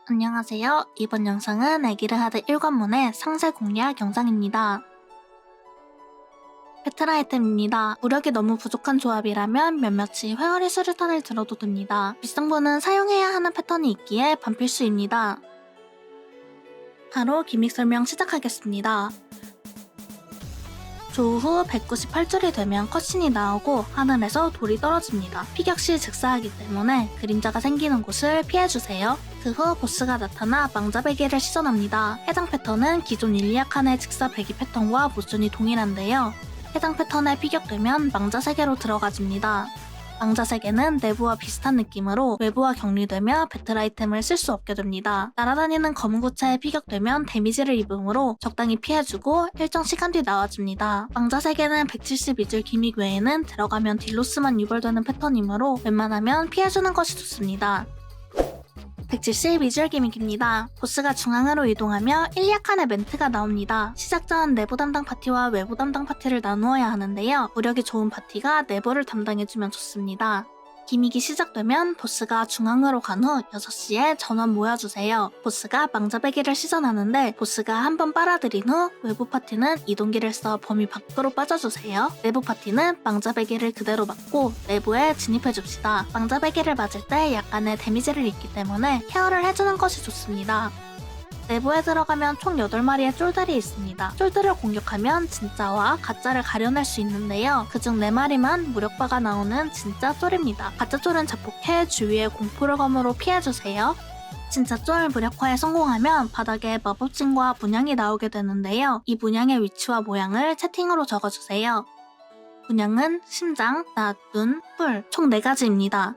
안녕하세요. 이번 영상은 에기르하드 1관문의 상세 공략 영상입니다. 배틀 아이템입니다. 무력이 너무 부족한 조합이라면 몇몇이 회오리 수류탄을 들어도 됩니다. 빗성분은 사용해야 하는 패턴이 있기에 반필수입니다. 바로 기믹 설명 시작하겠습니다. 조우 후 198줄이 되면 컷신이 나오고 하늘에서 돌이 떨어집니다. 피격 시 즉사하기 때문에 그림자가 생기는 곳을 피해주세요. 그 후 보스가 나타나 망자배기를 시전합니다. 해당 패턴은 기존 일리아칸의 즉사 배기 패턴과 모순이 동일한데요. 해당 패턴에 피격되면 망자 세계로 들어가집니다. 망자 세계는 내부와 비슷한 느낌으로 외부와 격리되며 배틀 아이템을 쓸 수 없게 됩니다. 날아다니는 검은 구체에 피격되면 데미지를 입으므로 적당히 피해주고 일정 시간 뒤 나와줍니다. 망자 세계는 172줄 기믹 외에는 들어가면 딜로스만 유발되는 패턴이므로 웬만하면 피해주는 것이 좋습니다. 172줄 기믹입니다. 보스가 중앙으로 이동하며 일리아칸의 멘트가 나옵니다. 시작 전 내부 담당 파티와 외부 담당 파티를 나누어야 하는데요. 무력이 좋은 파티가 내부를 담당해주면 좋습니다. 기믹이 시작되면 보스가 중앙으로 간 후 6시에 전원 모여주세요. 보스가 망자배기를 시전하는데 보스가 한번 빨아들인 후 외부 파티는 이동기를 써 범위 밖으로 빠져주세요. 내부 파티는 망자배기를 그대로 맞고 내부에 진입해줍시다. 망자배기를 맞을 때 약간의 데미지를 입기 때문에 케어를 해주는 것이 좋습니다. 내부에 들어가면 총 8마리의 쫄들이 있습니다. 쫄들을 공격하면 진짜와 가짜를 가려낼 수 있는데요. 그중 4마리만 무력바가 나오는 진짜 쫄입니다. 가짜 쫄은 자폭해 주위에 공포를 검으로 피해주세요. 진짜 쫄 무력화에 성공하면 바닥에 마법진과 문양이 나오게 되는데요. 이 문양의 위치와 모양을 채팅으로 적어주세요. 문양은 심장, 낫, 눈, 뿔 총 4가지입니다.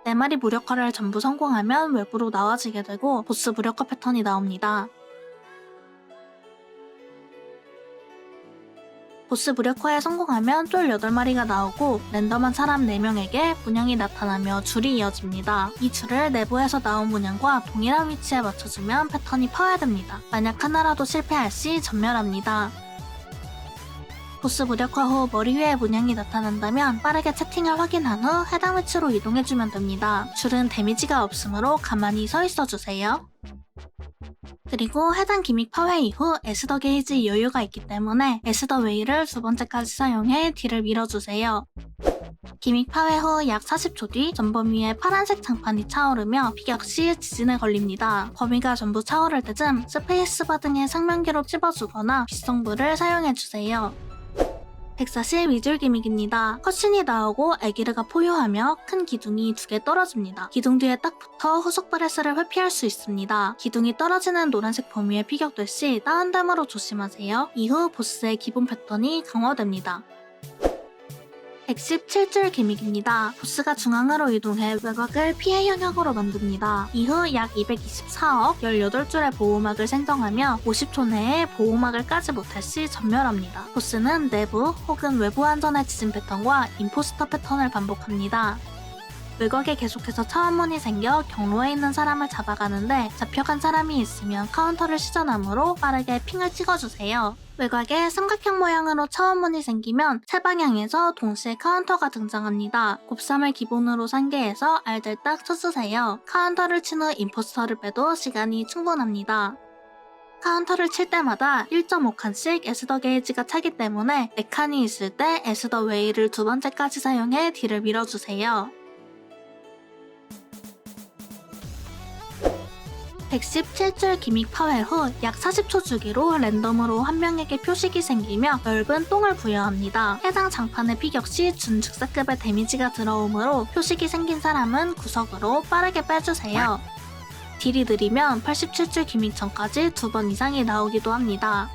4마리 무력화를 전부 성공하면 외부로 나와지게 되고 보스 무력화 패턴이 나옵니다. 보스 무력화에 성공하면 쫄 8마리가 나오고 랜덤한 사람 4명에게 문양이 나타나며 줄이 이어집니다. 이 줄을 내부에서 나온 문양과 동일한 위치에 맞춰주면 패턴이 파괴됩니다. 만약 하나라도 실패할 시 전멸합니다. 보스 무력화 후 머리 위에 문양이 나타난다면 빠르게 채팅을 확인한 후 해당 위치로 이동해주면 됩니다. 줄은 데미지가 없으므로 가만히 서 있어주세요. 그리고 해당 기믹 파괴 이후 에스더 게이지 여유가 있기 때문에 에스더 웨이를 2번째까지 사용해 딜을 밀어주세요. 기믹 파괴 후 약 40초 뒤 전범 위에 파란색 장판이 차오르며 피격 시 지진에 걸립니다. 범위가 전부 차오를 때쯤 스페이스바 등의 상면기로 찝어주거나 빛성불을 사용해주세요. 142줄 기믹입니다. 컷신이 나오고 에기르가 포효하며 큰 기둥이 2개 떨어집니다. 기둥 뒤에 딱 붙어 후속 브레스를 회피할 수 있습니다. 기둥이 떨어지는 노란색 범위에 피격될 시 다운댐으로 조심하세요. 이후 보스의 기본 패턴이 강화됩니다. 117줄 기믹입니다. 보스가 중앙으로 이동해 외곽을 피해 영역으로 만듭니다. 이후 약 224억 18줄의 보호막을 생성하며 50초 내에 보호막을 까지 못할 시 전멸합니다. 보스는 내부 혹은 외부 안전의 지진 패턴과 임포스터 패턴을 반복합니다. 외곽에 계속해서 차원문이 생겨 경로에 있는 사람을 잡아가는데 잡혀간 사람이 있으면 카운터를 시전하므로 빠르게 핑을 찍어주세요. 외곽에 삼각형 모양으로 차원문이 생기면 세 방향에서 동시에 카운터가 등장합니다. 곱삼을 기본으로 상계해서 알들딱 쳐주세요. 카운터를 친 후 임포스터를 빼도 시간이 충분합니다. 카운터를 칠 때마다 1.5칸씩 에스더 게이지가 차기 때문에 4칸이 있을 때 에스더 웨이를 2번째까지 사용해 딜을 밀어주세요. 117줄 기믹 파괴 후 약 40초 주기로 랜덤으로 한 명에게 표식이 생기며 넓은 똥을 부여합니다. 해당 장판의 피격 시 준즉사급의 데미지가 들어오므로 표식이 생긴 사람은 구석으로 빠르게 빼주세요. 딜이 느리면 87줄 기믹 전까지 2번 이상이 나오기도 합니다.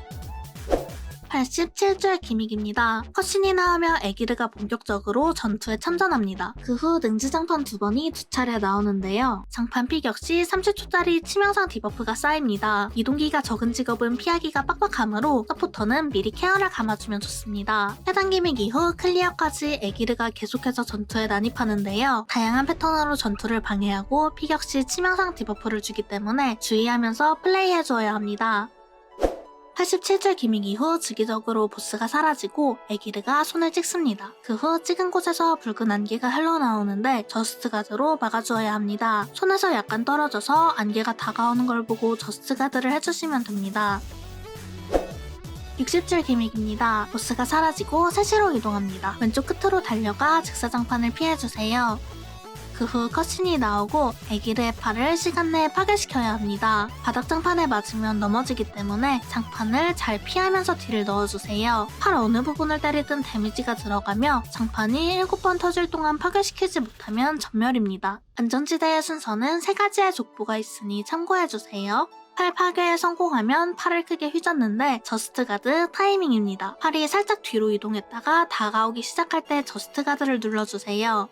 87줄 기믹입니다. 컷신이 나오며 에기르가 본격적으로 전투에 참전합니다. 그 후 능지장판 2번이 2차례 나오는데요. 장판 피격 시 30초짜리 치명상 디버프가 쌓입니다. 이동기가 적은 직업은 피하기가 빡빡하므로 서포터는 미리 케어를 감아주면 좋습니다. 해당 기믹 이후 클리어까지 에기르가 계속해서 전투에 난입하는데요. 다양한 패턴으로 전투를 방해하고 피격 시 치명상 디버프를 주기 때문에 주의하면서 플레이해줘야 합니다. 87줄 기믹 이후 주기적으로 보스가 사라지고 에기르가 손을 찍습니다. 그 후 찍은 곳에서 붉은 안개가 흘러나오는데 저스트 가드로 막아주어야 합니다. 손에서 약간 떨어져서 안개가 다가오는 걸 보고 저스트 가드를 해주시면 됩니다. 60줄 기믹입니다. 보스가 사라지고 세시로 이동합니다. 왼쪽 끝으로 달려가 직사장판을 피해주세요. 그 후 컷신이 나오고 에기르의 팔을 시간 내에 파괴시켜야 합니다. 바닥장판에 맞으면 넘어지기 때문에 장판을 잘 피하면서 딜을 넣어주세요. 팔 어느 부분을 때리든 데미지가 들어가며 장판이 7번 터질 동안 파괴시키지 못하면 전멸입니다. 안전지대의 순서는 3가지의 족보가 있으니 참고해주세요. 팔 파괴에 성공하면 팔을 크게 휘젓는데 저스트 가드 타이밍입니다. 팔이 살짝 뒤로 이동했다가 다가오기 시작할 때 저스트 가드를 눌러주세요.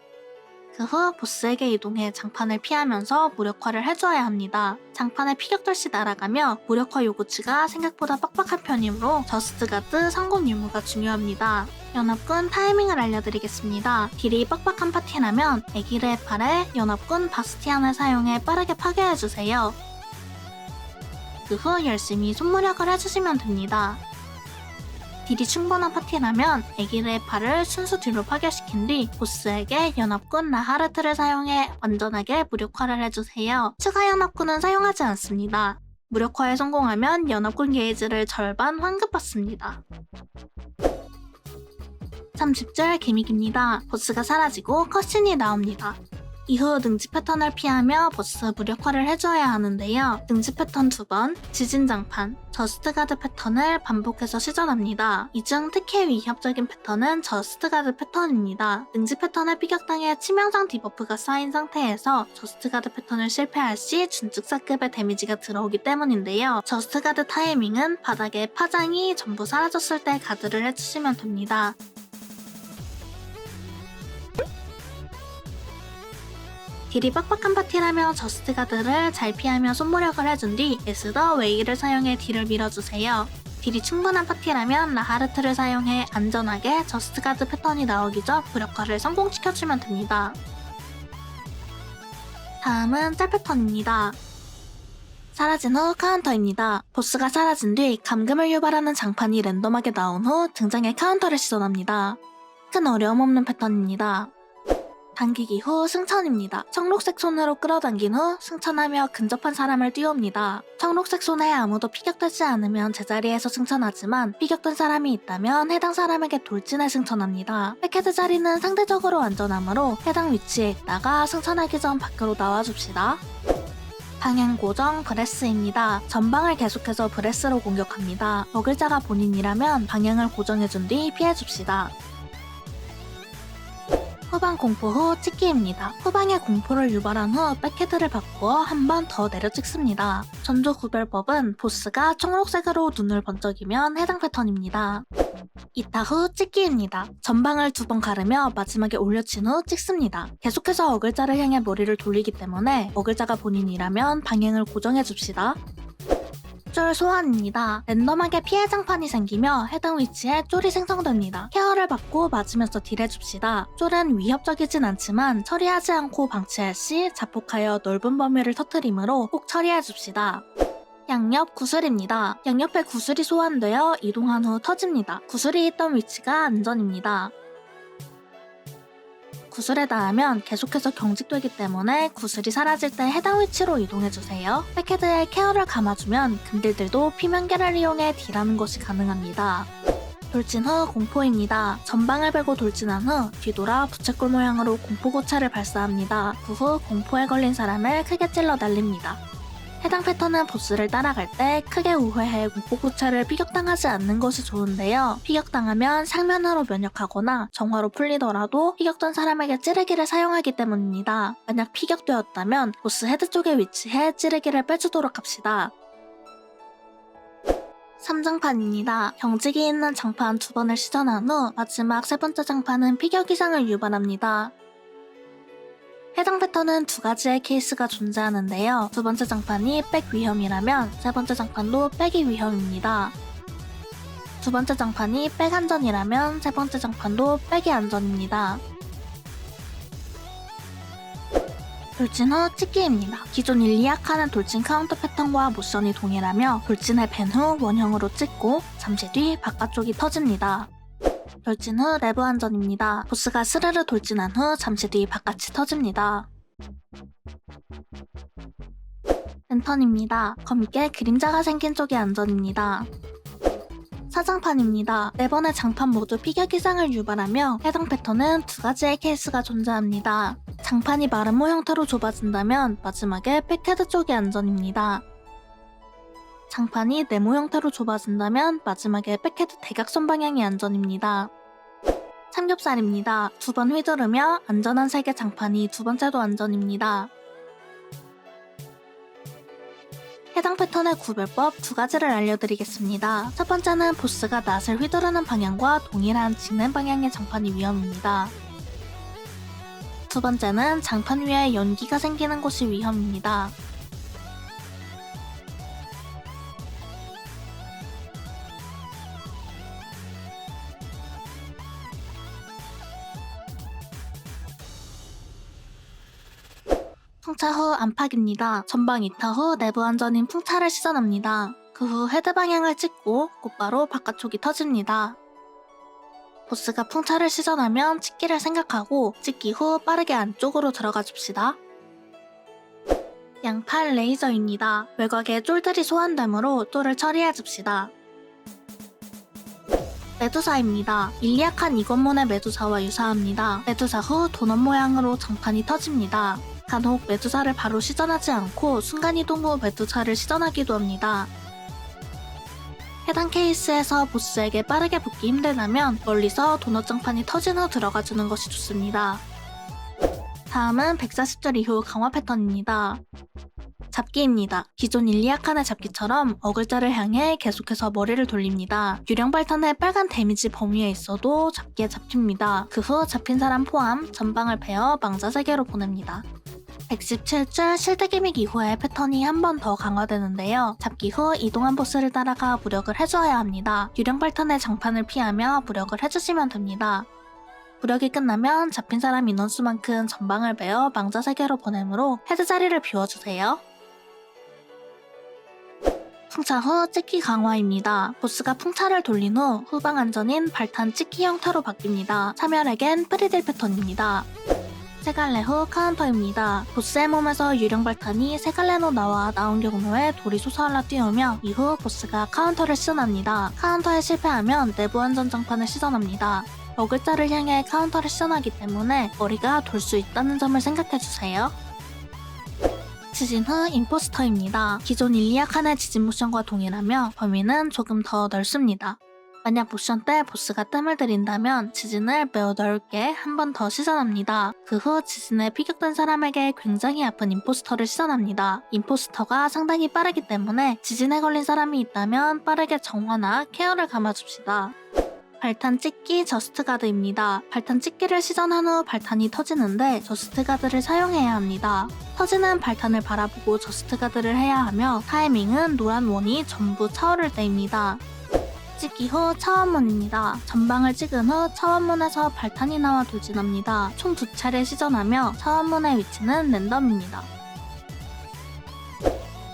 그 후 보스에게 이동해 장판을 피하면서 무력화를 해줘야 합니다. 장판에 피격돌시 날아가며 무력화 요구치가 생각보다 빡빡한 편이므로 저스트 가드 성공 유무가 중요합니다. 연합군 타이밍을 알려드리겠습니다. 딜이 빡빡한 파티라면 에기르의 팔에 연합군 바스티안을 사용해 빠르게 파괴해주세요. 그 후 열심히 손무력을 해주시면 됩니다. 딜이 충분한 파티라면 에기르의 팔을 순수 뒤로 파괴시킨 뒤 보스에게 연합군 라하르트를 사용해 완전하게 무력화를 해주세요. 추가 연합군은 사용하지 않습니다. 무력화에 성공하면 연합군 게이지를 절반 환급받습니다. 30줄 기믹입니다. 보스가 사라지고 컷신이 나옵니다. 이후 능지 패턴을 피하며 보스 무력화를 해줘야 하는데요. 능지 패턴 2번, 지진장판, 저스트 가드 패턴을 반복해서 시전합니다. 이 중 특히 위협적인 패턴은 저스트 가드 패턴입니다. 능지 패턴을 피격당해 치명상 디버프가 쌓인 상태에서 저스트 가드 패턴을 실패할 시 준특사급의 데미지가 들어오기 때문인데요. 저스트 가드 타이밍은 바닥에 파장이 전부 사라졌을 때 가드를 해주시면 됩니다. 딜이 빡빡한 파티라면 저스트 가드를 잘 피하며 손무력을 해준 뒤 에스더 웨이를 사용해 딜을 밀어주세요. 딜이 충분한 파티라면 라하르트를 사용해 안전하게 저스트 가드 패턴이 나오기 전 무력화를 성공시켜주면 됩니다. 다음은 짤 패턴입니다. 사라진 후 카운터입니다. 보스가 사라진 뒤 감금을 유발하는 장판이 랜덤하게 나온 후 등장해 카운터를 시전합니다. 큰 어려움 없는 패턴입니다. 당기기 후 승천입니다. 청록색 손으로 끌어당긴 후 승천하며 근접한 사람을 띄웁니다. 청록색 손에 아무도 피격되지 않으면 제자리에서 승천하지만 피격된 사람이 있다면 해당 사람에게 돌진해 승천합니다. 백헤드 자리는 상대적으로 안전하므로 해당 위치에 있다가 승천하기 전 밖으로 나와줍시다. 방향 고정 브레스입니다. 전방을 계속해서 브레스로 공격합니다. 먹을자가 본인이라면 방향을 고정해준 뒤 피해줍시다. 후방 공포 후 찍기입니다. 후방에 공포를 유발한 후 백헤드를 바꾸어 한 번 더 내려 찍습니다. 전조 구별법은 보스가 청록색으로 눈을 번쩍이면 해당 패턴입니다. 이타 후 찍기입니다. 전방을 2번 가르며 마지막에 올려친 후 찍습니다. 계속해서 어글자를 향해 머리를 돌리기 때문에 어글자가 본인이라면 방향을 고정해줍시다. 쫄 소환입니다. 랜덤하게 피해 장판이 생기며 해당 위치에 쫄이 생성됩니다. 케어를 받고 맞으면서 딜해줍시다. 쫄은 위협적이진 않지만 처리하지 않고 방치할 시 자폭하여 넓은 범위를 터뜨리므로 꼭 처리해줍시다. 양옆 구슬입니다. 양옆에 구슬이 소환되어 이동한 후 터집니다. 구슬이 있던 위치가 안전입니다. 구슬에 닿으면 계속해서 경직되기 때문에 구슬이 사라질 때 해당 위치로 이동해주세요. 백헤드에 케어를 감아주면 근딜들도 피면계를 이용해 딜하는 것이 가능합니다. 돌진 후 공포입니다. 전방을 베고 돌진한 후 뒤돌아 부채꼴 모양으로 공포고체를 발사합니다. 그 후 공포에 걸린 사람을 크게 찔러 날립니다. 해당 패턴은 보스를 따라갈 때 크게 우회해 공포고체를 피격당하지 않는 것이 좋은데요. 피격당하면 상면으로 면역하거나 정화로 풀리더라도 피격된 사람에게 찌르기를 사용하기 때문입니다. 만약 피격되었다면 보스 헤드 쪽에 위치해 찌르기를 빼주도록 합시다. 3장판입니다. 경직이 있는 장판 2번을 시전한 후 마지막 3번째 장판은 피격 이상을 유발합니다. 해당 패턴은 2가지의 케이스가 존재하는데요. 2번째 장판이 백 위험이라면 3번째 장판도 백이 위험입니다. 2번째 장판이 백 안전이라면 3번째 장판도 백이 안전입니다. 돌진 후 찍기입니다. 기존 1, 2약하는 돌진 카운터 패턴과 모션이 동일하며 돌진을 벤 후 원형으로 찍고 잠시 뒤 바깥쪽이 터집니다. 돌진 후 내부 안전입니다. 보스가 스르르 돌진한 후 잠시 뒤 바깥이 터집니다. 랜턴입니다. 검게 그림자가 생긴 쪽이 안전입니다. 사장판입니다. 4번의 장판 모두 피격 이상을 유발하며 해당 패턴은 2가지의 케이스가 존재합니다. 장판이 마름모 형태로 좁아진다면 마지막에 백헤드 쪽이 안전입니다. 장판이 네모 형태로 좁아진다면 마지막에 백헤드 대각선 방향이 안전입니다. 삼겹살입니다. 2번 휘두르며 안전한 3개 장판이 2번째도 안전입니다. 해당 패턴의 구별법 2가지를 알려드리겠습니다. 첫 번째는 보스가 낫을 휘두르는 방향과 동일한 직는 방향의 장판이 위험입니다. 두 번째는 장판 위에 연기가 생기는 곳이 위험입니다. 풍차 후 안팎입니다. 전방 이타 후 내부 안전인 풍차를 시전합니다. 그 후 헤드 방향을 찍고 곧바로 바깥쪽이 터집니다. 보스가 풍차를 시전하면 찍기를 생각하고 찍기 후 빠르게 안쪽으로 들어가 줍시다. 양팔 레이저입니다. 외곽에 쫄들이 소환되므로 쫄을 처리해 줍시다. 메두사입니다. 일리약한 이건문의 메두사와 유사합니다. 메두사 후 도넛 모양으로 장판이 터집니다. 간혹 메두사를 바로 시전하지 않고 순간이동 후 메두사를 시전하기도 합니다. 해당 케이스에서 보스에게 빠르게 붙기 힘들다면 멀리서 도넛 장판이 터진 후 들어가주는 것이 좋습니다. 다음은 140절 이후 강화 패턴입니다. 잡기입니다. 기존 1, 2약한의 잡기처럼 어글자를 향해 계속해서 머리를 돌립니다. 유령 발탄의 빨간 데미지 범위에 있어도 잡기에 잡힙니다. 그 후 잡힌 사람 포함 전방을 베어 망자 세계로 보냅니다. 117줄 실드 기믹 이후에 패턴이 한 번 더 강화되는데요. 잡기 후 이동한 보스를 따라가 무력을 해줘야 합니다. 유령 발탄의 장판을 피하며 무력을 해주시면 됩니다. 무력이 끝나면 잡힌 사람 인원수만큼 전방을 베어 망자 세계로 보내므로 헤드 자리를 비워주세요. 풍차 후 찍기 강화입니다. 보스가 풍차를 돌린 후 후방 안전인 발탄 찍기 형태로 바뀝니다. 참여렉엔 프리딜 패턴입니다. 세갈래 후 카운터입니다. 보스의 몸에서 유령 발탄이 세갈래로 나온 경우에 돌이 솟아올라 띄우며 이후 보스가 카운터를 시전합니다. 카운터에 실패하면 내부 안전 장판을 시전합니다. 어글자를 향해 카운터를 시전하기 때문에 머리가 돌 수 있다는 점을 생각해주세요. 지진 후 임포스터입니다. 기존 1, 2약한의 지진 모션과 동일하며 범위는 조금 더 넓습니다. 만약 모션 때 보스가 뜸을 들인다면 지진을 매우 넓게 한 번 더 시전합니다. 그 후 지진에 피격된 사람에게 굉장히 아픈 임포스터를 시전합니다. 임포스터가 상당히 빠르기 때문에 지진에 걸린 사람이 있다면 빠르게 정화나 케어를 감아줍시다. 발탄 찍기 저스트 가드입니다. 발탄 찍기를 시전한 후 발탄이 터지는데 저스트 가드를 사용해야 합니다. 터지는 발탄을 바라보고 저스트 가드를 해야 하며 타이밍은 노란 원이 전부 차오를 때입니다. 찍기 후 차원문입니다. 전방을 찍은 후 차원문에서 발탄이 나와 돌진합니다. 총 2차례 시전하며 차원문의 위치는 랜덤입니다.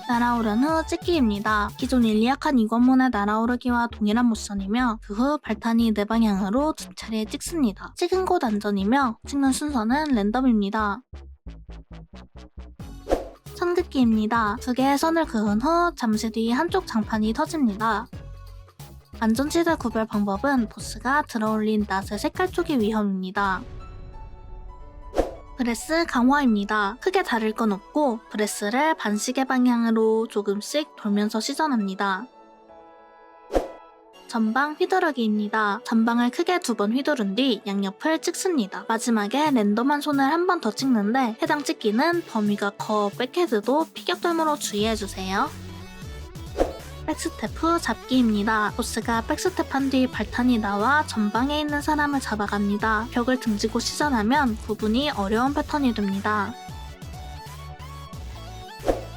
날아오른 후 찍기입니다. 기존 1, 2약한 이관문의 날아오르기와 동일한 모션이며 그 후 발탄이 내 방향으로 2차례 찍습니다. 찍은 곳 안전이며 찍는 순서는 랜덤입니다. 선긋기입니다. 2개의 선을 그은 후 잠시 뒤 한쪽 장판이 터집니다. 안전지대 구별 방법은 보스가 들어올린 낫의 색깔 쪽이 위험입니다. 브레스 강화입니다. 크게 다를 건 없고 브레스를 반시계 방향으로 조금씩 돌면서 시전합니다. 전방 휘두르기입니다. 전방을 크게 2번 휘두른 뒤 양옆을 찍습니다. 마지막에 랜덤한 손을 한 번 더 찍는데 해당 찍기는 범위가 커 백헤드도 피격됨으로 주의해주세요. 백스텝 후 잡기입니다. 보스가 백스텝한 뒤 발탄이 나와 전방에 있는 사람을 잡아갑니다. 벽을 등지고 시전하면 구분이 어려운 패턴이 됩니다.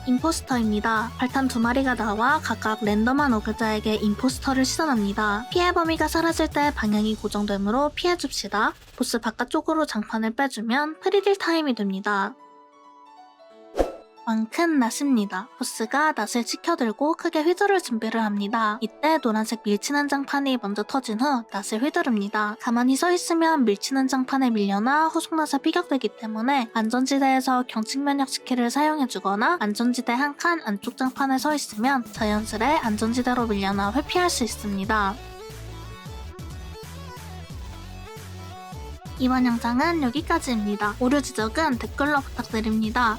임포스터입니다. 발탄 2마리가 나와 각각 랜덤한 어글자에게 임포스터를 시전합니다. 피해 범위가 사라질 때 방향이 고정되므로 피해줍시다. 보스 바깥쪽으로 장판을 빼주면 프리딜 타임이 됩니다. 왕큰 낫입니다. 보스가 낫을 치켜들고 크게 휘두를 준비를 합니다. 이때 노란색 밀치는 장판이 먼저 터진 후 낫을 휘두릅니다. 가만히 서 있으면 밀치는 장판에 밀려나 후속낫에 피격되기 때문에 안전지대에서 경직 면역 스킬을 사용해주거나 안전지대 한 칸 안쪽 장판에 서 있으면 자연스레 안전지대로 밀려나 회피할 수 있습니다. 이번 영상은 여기까지입니다. 오류 지적은 댓글로 부탁드립니다.